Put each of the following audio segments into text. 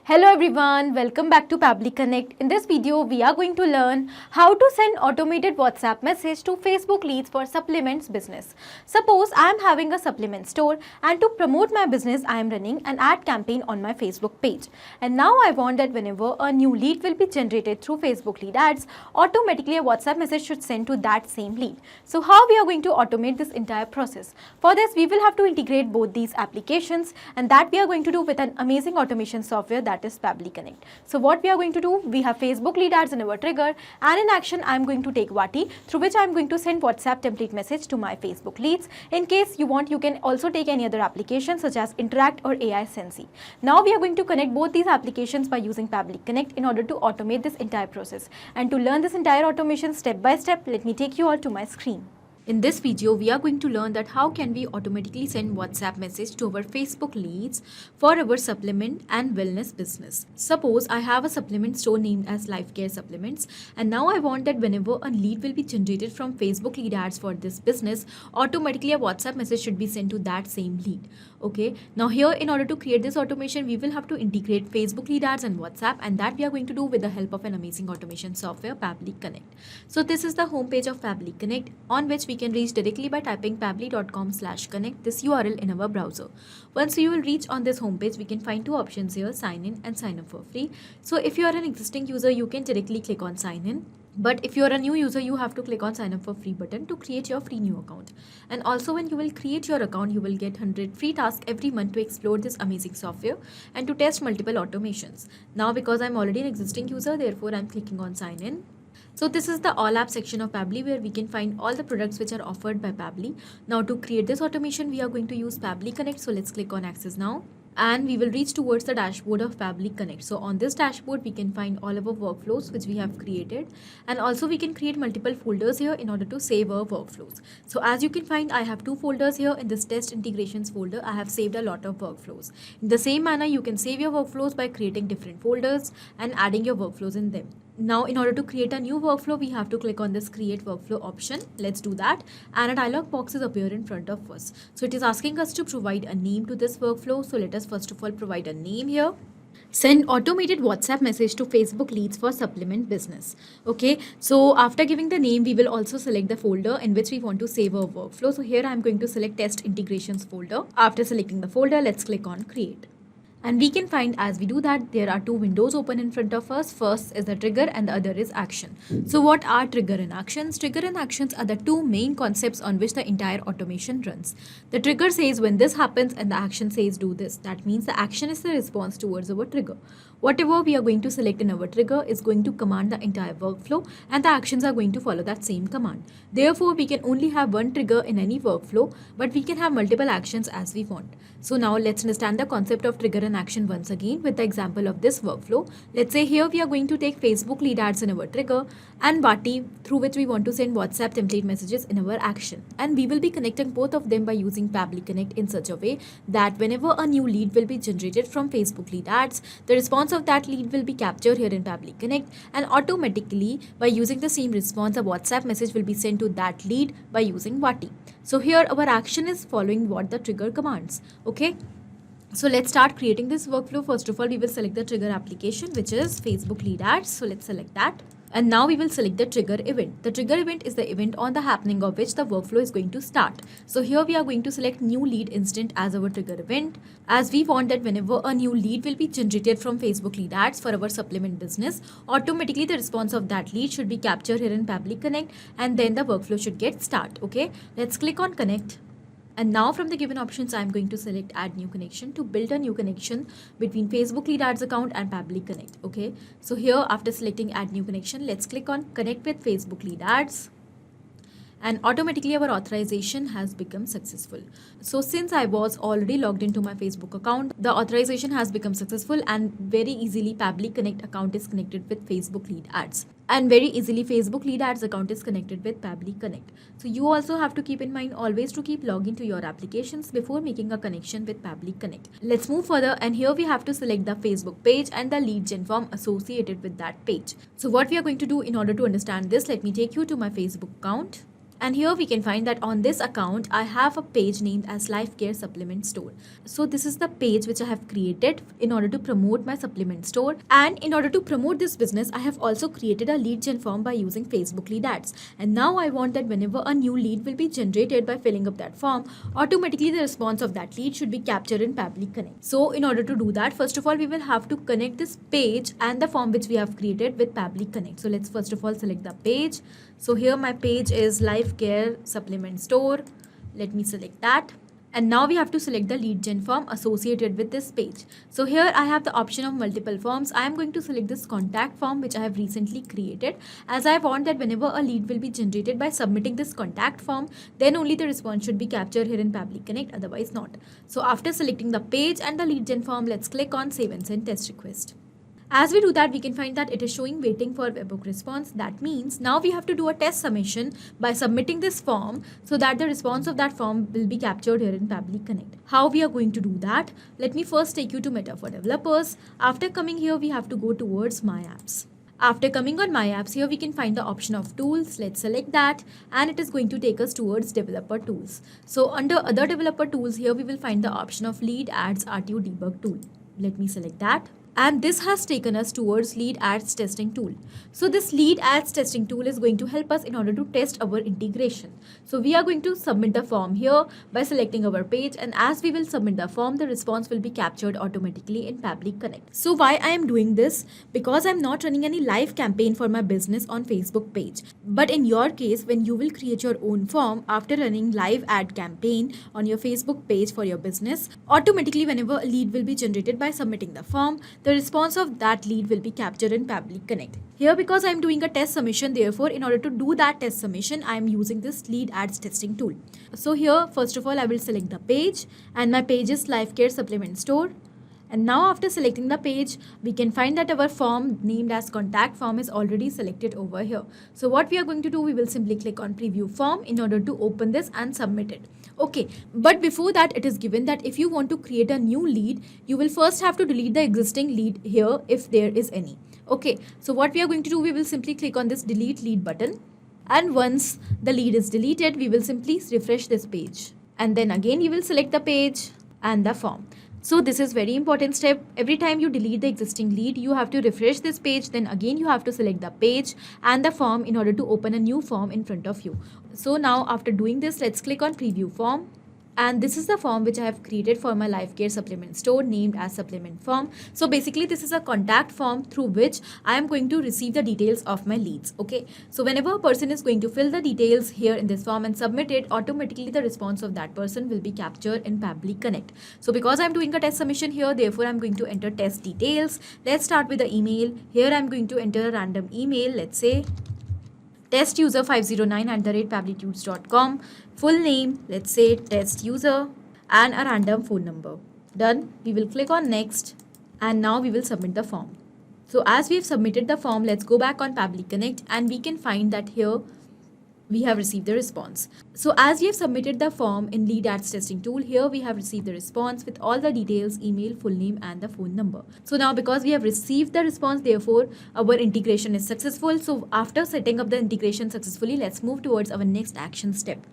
Hello everyone, welcome back to Pabbly Connect. In this video, we are going to learn how to send automated WhatsApp message to Facebook leads for supplements business. Suppose I am having a supplement store and to promote my business, I am running an ad campaign on my Facebook page. And now I want that whenever a new lead will be generated through Facebook lead ads, automatically a WhatsApp message should send to that same lead. So how we are going to automate this entire process? For this, we will have to integrate both these applications, and that we are going to do with an amazing automation software that is Pabbly Connect. So what we are going to do, we have Facebook lead ads in our trigger, and in action I am going to take Vati, through which I am going to send WhatsApp template message to my Facebook leads. In case you want, you can also take any other application such as Interact or AI Sensi. Now we are going to connect both these applications by using Pabbly Connect in order to automate this entire process. And to learn this entire automation step by step, let me take you all to my screen. In this video, we are going to learn that how can we automatically send WhatsApp message to our Facebook leads for our supplement and wellness business. Suppose I have a supplement store named as Life Care Supplements, and now I want that whenever a lead will be generated from Facebook lead ads for this business, automatically a WhatsApp message should be sent to that same lead. Okay, now here in order to create this automation, we will have to integrate Facebook lead ads and WhatsApp, and that we are going to do with the help of an amazing automation software, Pabbly Connect. So this is the homepage of Pabbly Connect, on which we can reach directly by typing pabbly.com/connect, this URL in our browser. Once you will reach on this homepage, we can find two options here, sign in and sign up for free. So if you are an existing user, you can directly click on sign in. But if you are a new user, you have to click on sign up for free button to create your free new account. And also when you will create your account, you will get 100 free tasks every month to explore this amazing software and to test multiple automations. Now because I'm already an existing user, therefore I'm clicking on sign in. So this is the all app section of Pabbly, where we can find all the products which are offered by Pabbly. Now to create this automation, we are going to use Pabbly Connect. So let's click on access now. And we will reach towards the dashboard of Pabbly Connect. So on this dashboard, we can find all of our workflows which we have created, and also we can create multiple folders here in order to save our workflows. So as you can find, I have two folders here. In this test integrations folder, I have saved a lot of workflows. In the same manner, you can save your workflows by creating different folders and adding your workflows in them. Now in order to create a new workflow, we have to click on this create workflow option. Let's do that, and a dialog box is appear in front of us. So it is asking us to provide a name to this workflow. So let us first of all provide a name here. Send automated WhatsApp message to Facebook leads for supplement business. Okay, so after giving the name, we will also select the folder in which we want to save our workflow. So here I'm going to select test integrations folder. After selecting the folder, let's click on create. And we can find as we do that, there are two windows open in front of us. First is the trigger and the other is action. So what are trigger and actions? Trigger and actions are the two main concepts on which the entire automation runs. The trigger says when this happens and the action says do this. That means the action is the response towards our trigger. Whatever we are going to select in our trigger is going to command the entire workflow, and the actions are going to follow that same command. Therefore, we can only have one trigger in any workflow, but we can have multiple actions as we want. So now let's understand the concept of trigger and action once again with the example of this workflow. Let's say here we are going to take Facebook lead ads in our trigger and Vati, through which we want to send WhatsApp template messages in our action. And we will be connecting both of them by using Pabbly Connect in such a way that whenever a new lead will be generated from Facebook lead ads, the response of that lead will be captured here in Pabbly Connect, and automatically by using the same response, a WhatsApp message will be sent to that lead by using Vati. So here our action is following what the trigger commands. Okay. So let's start creating this workflow. First of all, we will select the trigger application, which is Facebook lead ads. So let's select that. And now we will select the trigger event. The trigger event is the event on the happening of which the workflow is going to start. So here we are going to select new lead instant as our trigger event, as we want that whenever a new lead will be generated from Facebook lead ads for our supplement business, automatically the response of that lead should be captured here in Pabbly Connect, and then the workflow should get start. Okay, let's click on connect. And now from the given options, I'm going to select add new connection to build a new connection between Facebook lead ads account and Pabbly Connect. Okay, so here after selecting add new connection, let's click on connect with Facebook lead ads. And automatically our authorization has become successful. So since I was already logged into my Facebook account, the authorization has become successful, and very easily Pabbly Connect account is connected with Facebook lead ads. And very easily Facebook lead ads account is connected with Pabbly Connect. So you also have to keep in mind always to keep logging to your applications before making a connection with Pabbly Connect. Let's move further, and here we have to select the Facebook page and the lead gen form associated with that page. So what we are going to do in order to understand this, let me take you to my Facebook account. And here we can find that on this account, I have a page named as Life Care Supplement Store. So this is the page which I have created in order to promote my supplement store. And in order to promote this business, I have also created a lead gen form by using Facebook lead ads. And now I want that whenever a new lead will be generated by filling up that form, automatically the response of that lead should be captured in Pabbly Connect. So in order to do that, first of all, we will have to connect this page and the form which we have created with Pabbly Connect. So let's first of all select the page. So here my page is Life Care Supplement Store. Let me select that. And now we have to select the lead gen form associated with this page. So here I have the option of multiple forms. I am going to select this contact form which I have recently created, as I want that whenever a lead will be generated by submitting this contact form, then only the response should be captured here in Pabbly Connect, otherwise not. So after selecting the page and the lead gen form, let's click on Save and Send Test Request. As we do that, we can find that it is showing waiting for webhook response. That means now we have to do a test submission by submitting this form so that the response of that form will be captured here in Pabbly Connect. How we are going to do that? Let me first take you to Meta for Developers. After coming here, we have to go towards My Apps. After coming on My Apps, here we can find the option of Tools. Let's select that, and it is going to take us towards Developer Tools. So under Other Developer Tools, here we will find the option of Lead Ads RTO Debug Tool. Let me select that. And this has taken us towards lead ads testing tool. So this lead ads testing tool is going to help us in order to test our integration. So we are going to submit the form here by selecting our page, and as we will submit the form, the response will be captured automatically in Pabbly Connect. So why I am doing this? Because I'm not running any live campaign for my business on Facebook page. But in your case, when you will create your own form after running live ad campaign on your Facebook page for your business, automatically whenever a lead will be generated by submitting the form, the response of that lead will be captured in Pabbly Connect. Here, because I am doing a test submission, therefore in order to do that test submission, I am using this lead ads testing tool. So here, first of all, I will select the page, and my page is Life Care Supplement Store. And now after selecting the page, we can find that our form named as contact form is already selected over here. So what we are going to do, we will simply click on preview form in order to open this and submit it. Okay, but before that, it is given that if you want to create a new lead, you will first have to delete the existing lead here if there is any. Okay, so what we are going to do, we will simply click on this delete lead button. And once the lead is deleted, we will simply refresh this page. And then again, you will select the page and the form. So this is very important step. Every time you delete the existing lead, you have to refresh this page. Then again, you have to select the page and the form in order to open a new form in front of you. So now after doing this, let's click on preview form. And this is the form which I have created for my Life Care Supplement Store named as Supplement Form. So basically this is a contact form through which I am going to receive the details of my leads. Okay. So whenever a person is going to fill the details here in this form and submit it, automatically the response of that person will be captured in Pabbly Connect. So because I'm doing a test submission here, therefore I'm going to enter test details. Let's start with the email. Here I'm going to enter a random email. Let's say testuser509@pabblytudes.com. Full name, let's say test user, and a random phone number. Done. We will click on next, and now we will submit the form. So as we have submitted the form, let's go back on Pabbly Connect, and we can find that here we have received the response. So as we have submitted the form in lead ads testing tool, here we have received the response with all the details, email, full name, and the phone number. So now because we have received the response, therefore our integration is successful. So after setting up the integration successfully, let's move towards our next action step.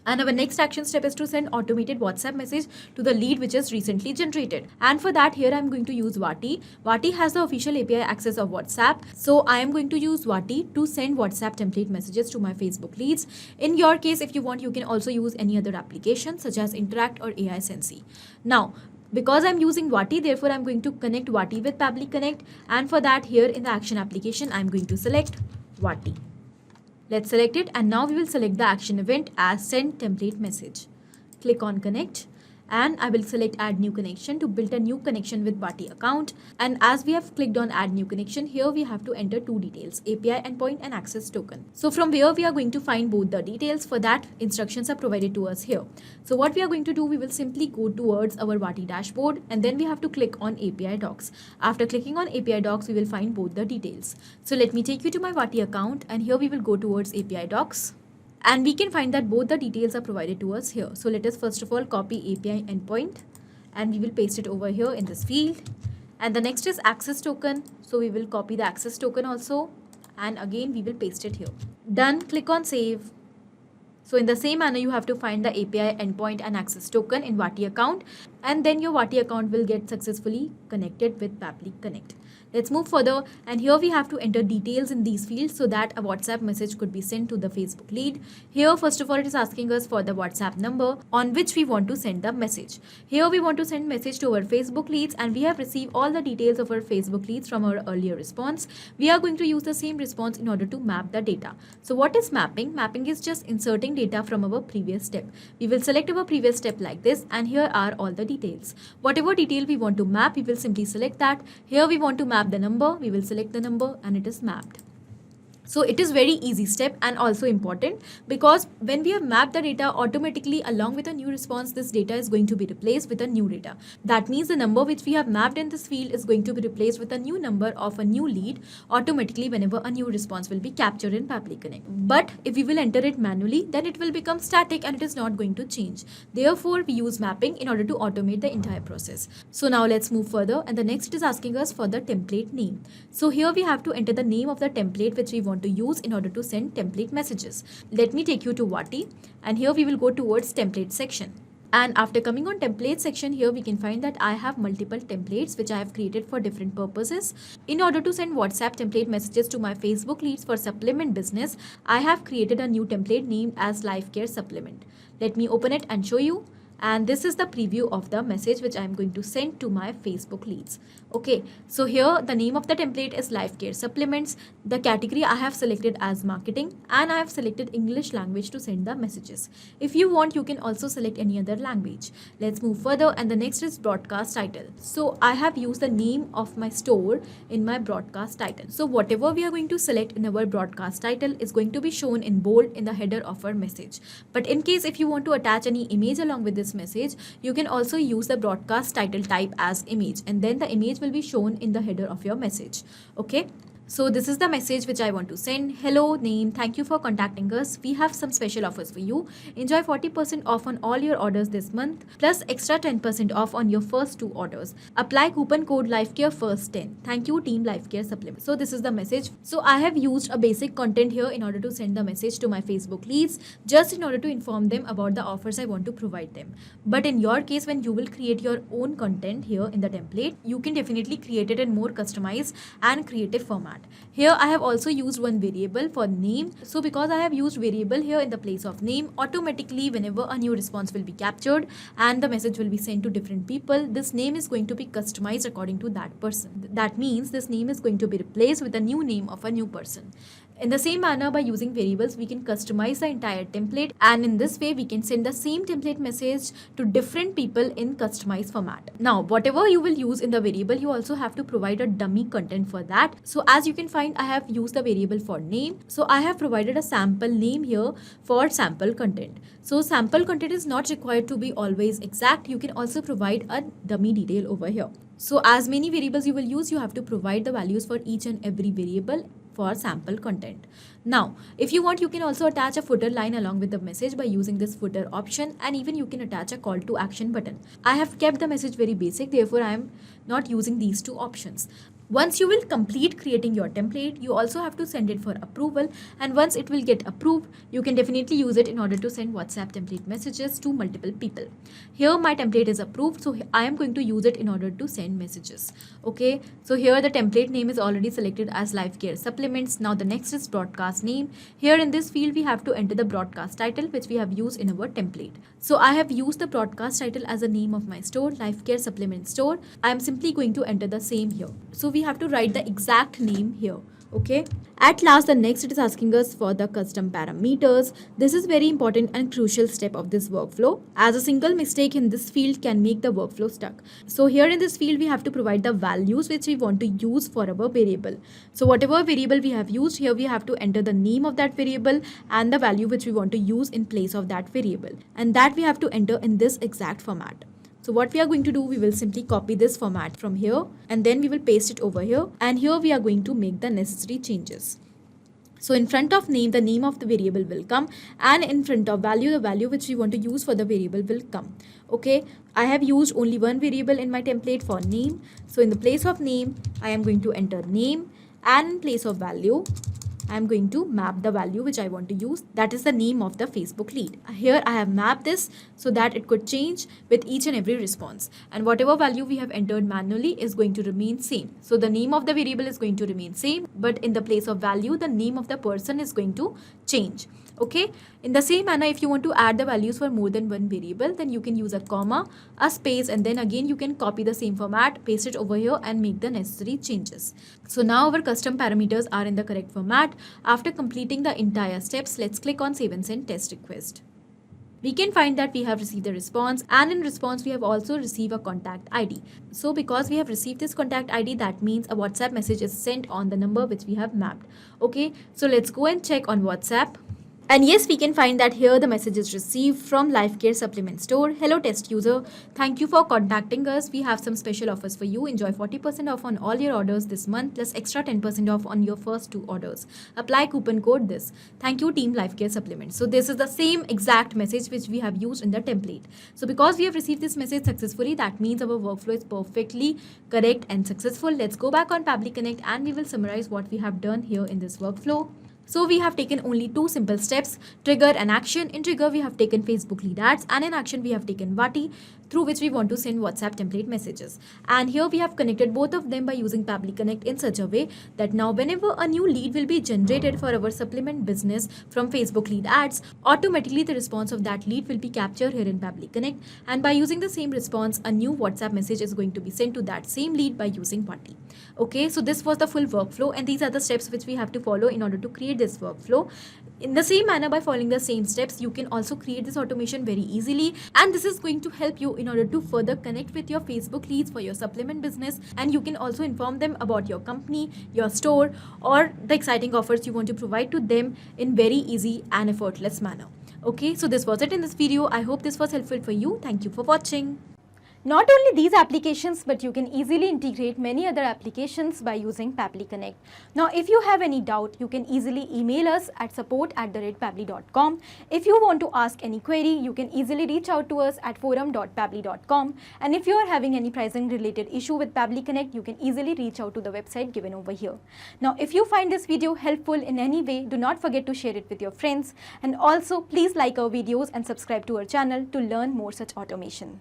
And our next action step is to send automated WhatsApp message to the lead which is recently generated. And for that, here I am going to use Vati. Vati has the official API access of WhatsApp. So I am going to use Vati to send WhatsApp template messages to my Facebook leads. In your case, if you want, you can also use any other application such as Interact or AI Sensei. Now, because I'm using Vati, therefore I'm going to connect Vati with Pabbly Connect. And for that, here in the action application, I'm going to select Vati. Let's select it, and now we will select the action event as send template message. Click on connect, and I will select add new connection to build a new connection with Vati account. And as we have clicked on add new connection, here we have to enter two details, API endpoint and access token. So from where we are going to find both the details, for that instructions are provided to us here. So what we are going to do, we will simply go towards our Vati dashboard, and then we have to click on API docs. After clicking on API docs, we will find both the details. So let me take you to my Vati account, and here we will go towards API docs. And we can find that both the details are provided to us here. So let us first of all copy API endpoint, and we will paste it over here in this field. And the next is access token. So we will copy the access token also, and again we will paste it here. Done. Click on save. So in the same manner, you have to find the API endpoint and access token in Vati account, and then your Vati account will get successfully connected with Pabbly Connect. Let's move further, and here we have to enter details in these fields so that a WhatsApp message could be sent to the Facebook lead. Here, first of all, it is asking us for the WhatsApp number on which we want to send the message. Here we want to send message to our Facebook leads, and we have received all the details of our Facebook leads from our earlier response. We are going to use the same response in order to map the data. So what is mapping? Mapping is just inserting data from our previous step. We will select our previous step like this, and here are all the details. Whatever detail we want to map, we will simply select that. Here we want to map the number, we will select the number, and it is mapped. So it is very easy step and also important, because when we have mapped the data, automatically along with a new response, this data is going to be replaced with a new data. That means the number which we have mapped in this field is going to be replaced with a new number of a new lead automatically whenever a new response will be captured in Pabbly Connect. But if we will enter it manually, then it will become static and it is not going to change. Therefore, we use mapping in order to automate the entire process. So now let's move further, and the next is asking us for the template name. So here we have to enter the name of the template which we want to use in order to send template messages. Let me take you to Vati, and here we will go towards template section. And after coming on template section, here we can find that I have multiple templates which I have created for different purposes. In order to send WhatsApp template messages to my Facebook leads for supplement business, I have created a new template named as Life Care Supplement. Let me open it and show you. And this is the preview of the message which I am going to send to my Facebook leads. Okay, so here the name of the template is Life Care Supplements. The category I have selected as marketing, and I have selected English language to send the messages. If you want, you can also select any other language. Let's move further, and the next is broadcast title. So I have used the name of my store in my broadcast title. So whatever we are going to select in our broadcast title is going to be shown in bold in the header of our message. But in case if you want to attach any image along with this message, you can also use the broadcast title type as image, and then the image will be shown in the header of your message. Okay. So this is the message which I want to send. Hello name, thank you for contacting us. We have some special offers for you. Enjoy 40% off on all your orders this month, plus extra 10% off on your first 2 orders. Apply coupon code LifeCare first 10. Thank you team Lifecare Supplement. So this is the message. So I have used a basic content here in order to send the message to my Facebook leads, just in order to inform them about the offers I want to provide them. But in your case, when you will create your own content here in the template, you can definitely create it in more customized and creative format. Here I have also used one variable for name. So because I have used variable here in the place of name, automatically whenever a new response will be captured and the message will be sent to different people, this name is going to be customized according to that person. That means this name is going to be replaced with a new name of a new person. In the same manner, by using variables, we can customize the entire template, and in this way we can send the same template message to different people in customized format. Now, whatever you will use in the variable, you also have to provide a dummy content for that. So as you can find, I have used the variable for name. So I have provided a sample name here for sample content. So sample content is not required to be always exact. You can also provide a dummy detail over here. So as many variables you will use, you have to provide the values for each and every variable for sample content. Now, if you want, you can also attach a footer line along with the message by using this footer option, and even you can attach a call to action button. I have kept the message very basic, therefore I am not using these 2 options. Once you will complete creating your template, you also have to send it for approval, and once it will get approved, you can definitely use it in order to send WhatsApp template messages to multiple people. Here my template is approved, so I am going to use it in order to send messages. Okay, so here the template name is already selected as Life Care Supplements. Now the next is broadcast name. Here in this field we have to enter the broadcast title which we have used in our template. So I have used the broadcast title as a name of my store, Life Care Supplement Store. I am simply going to enter the same here. So we have to write the exact name here. Okay. At last, the next it is asking us for the custom parameters. This is very important and crucial step of this workflow, as a single mistake in this field can make the workflow stuck. So here in this field we have to provide the values which we want to use for our variable. So whatever variable we have used, here we have to enter the name of that variable and the value which we want to use in place of that variable, and that we have to enter in this exact format. So what we are going to do, we will simply copy this format from here and then we will paste it over here, and here we are going to make the necessary changes. So in front of name, the name of the variable will come, and in front of value, the value which we want to use for the variable will come. Okay, I have used only one variable in my template for name. So in the place of name, I am going to enter name, and in place of value, I'm going to map the value which I want to use. That is the name of the Facebook lead. Here I have mapped this so that it could change with each and every response. And whatever value we have entered manually is going to remain same. So the name of the variable is going to remain same, but in the place of value, the name of the person is going to change. Okay. In the same manner, if you want to add the values for more than one variable, then you can use a comma, a space, and then again you can copy the same format, paste it over here and make the necessary changes. So now our custom parameters are in the correct format. After completing the entire steps, let's click on save and send test request. We can find that we have received a response, and in response we have also received a contact ID. So because we have received this contact ID, that means a WhatsApp message is sent on the number which we have mapped. Okay, so let's go and check on WhatsApp. And yes, we can find that here the message is received from Life Care Supplement Store. Hello test user, thank you for contacting us. We have some special offers for you. Enjoy 40% off on all your orders this month plus extra 10% off on your first 2 orders. Apply coupon code this. Thank you team Life Care Supplement. So this is the same exact message which we have used in the template. So because we have received this message successfully, that means our workflow is perfectly correct and successful. Let's go back on Pabbly Connect and we will summarize what we have done here in this workflow. So we have taken only 2 simple steps, trigger and action. In trigger, we have taken Facebook lead ads, and in action, we have taken Vati, through which we want to send WhatsApp template messages. And here we have connected both of them by using Pabbly Connect in such a way that now whenever a new lead will be generated for our supplement business from Facebook lead ads, automatically the response of that lead will be captured here in Pabbly Connect. And by using the same response, a new WhatsApp message is going to be sent to that same lead by using Vati. Okay, so this was the full workflow, and these are the steps which we have to follow in order to create this workflow. In the same manner, by following the same steps, you can also create this automation very easily, and this is going to help you in order to further connect with your Facebook leads for your supplement business, and you can also inform them about your company, your store, or the exciting offers you want to provide to them in very easy and effortless manner. Okay, so this was it in this video. I hope this was helpful for you. Thank you for watching. Not only these applications, but you can easily integrate many other applications by using Pabbly Connect. Now, if you have any doubt, you can easily email us at support@pabbly.com. If you want to ask any query, you can easily reach out to us at forum.pabbly.com. And if you are having any pricing related issue with Pabbly Connect, you can easily reach out to the website given over here. Now, if you find this video helpful in any way, do not forget to share it with your friends. And also, please like our videos and subscribe to our channel to learn more such automation.